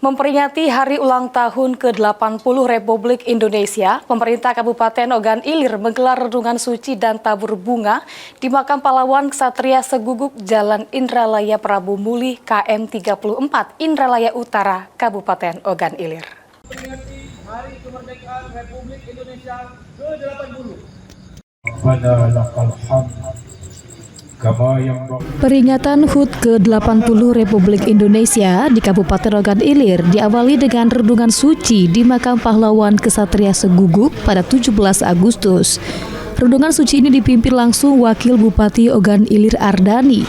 Memperingati hari ulang tahun ke-80 Republik Indonesia, pemerintah Kabupaten Ogan Ilir menggelar renungan suci dan tabur bunga di Makam Pahlawan Ksatria Seguguk Jalan Indralaya Prabu Muli KM 34 Indralaya Utara, Kabupaten Ogan Ilir. Memperingati Hari Kemerdekaan Republik Indonesia ke-80. Peringatan HUT ke-80 Republik Indonesia di Kabupaten Ogan Ilir diawali dengan renungan suci di Makam Pahlawan Ksatria Seguguk pada 17 Agustus. Renungan suci ini dipimpin langsung Wakil Bupati Ogan Ilir Ardani.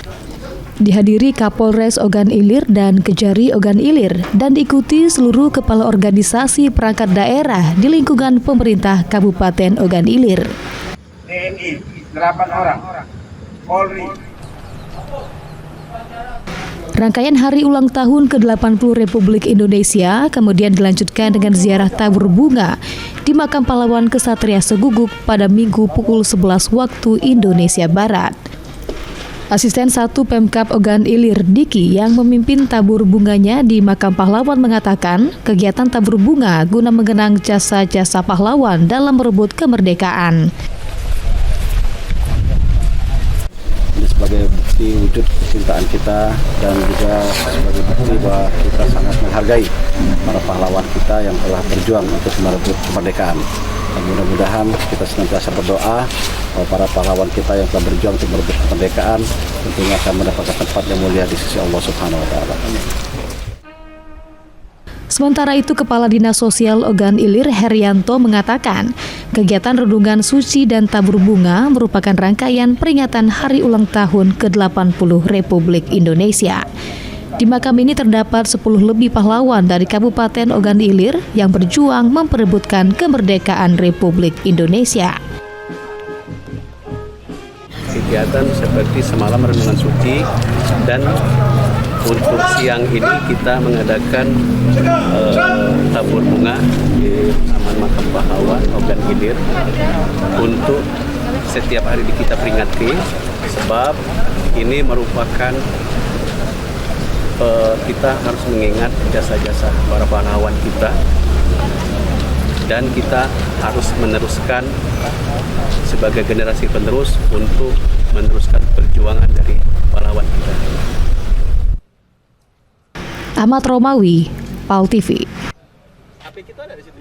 Dihadiri Kapolres Ogan Ilir dan Kejari Ogan Ilir dan diikuti seluruh kepala organisasi perangkat daerah di lingkungan pemerintah Kabupaten Ogan Ilir. TNI 8 orang, Polri. Rangkaian hari ulang tahun ke-80 Republik Indonesia kemudian dilanjutkan dengan ziarah tabur bunga di Makam Pahlawan Ksatria Seguguk pada Minggu pukul 11 waktu Indonesia Barat. Asisten 1 Pemkab Ogan Ilir Diki yang memimpin tabur bunganya di Makam Pahlawan mengatakan kegiatan tabur bunga guna mengenang jasa-jasa pahlawan dalam merebut kemerdekaan. Sebagai bukti wujud kecintaan kita dan juga sebagai bukti bahwa kita sangat menghargai para pahlawan kita yang telah berjuang untuk merebut kemerdekaan. Dan mudah-mudahan kita senantiasa berdoa bahwa para pahlawan kita yang telah berjuang untuk merebut kemerdekaan tentunya akan mendapatkan tempat yang mulia di sisi Allah Subhanahu wa Ta'ala. Sementara itu, Kepala Dinas Sosial Ogan Ilir Herianto mengatakan, kegiatan renungan suci dan tabur bunga merupakan rangkaian peringatan hari ulang tahun ke-80 Republik Indonesia. Di makam ini terdapat 10 lebih pahlawan dari Kabupaten Ogan Ilir yang berjuang memperebutkan kemerdekaan Republik Indonesia. Kegiatan seperti semalam renungan suci dan untuk siang ini kita mengadakan tabur bunga di Taman Makam Pahlawan Ogan Ilir untuk setiap hari kita peringati, sebab ini merupakan kita harus mengingat jasa-jasa para pahlawan kita dan kita harus meneruskan sebagai generasi penerus untuk meneruskan perjuangan dari pahlawan kita. Ahmad Romawi, PAL TV. HP kita ada di situ.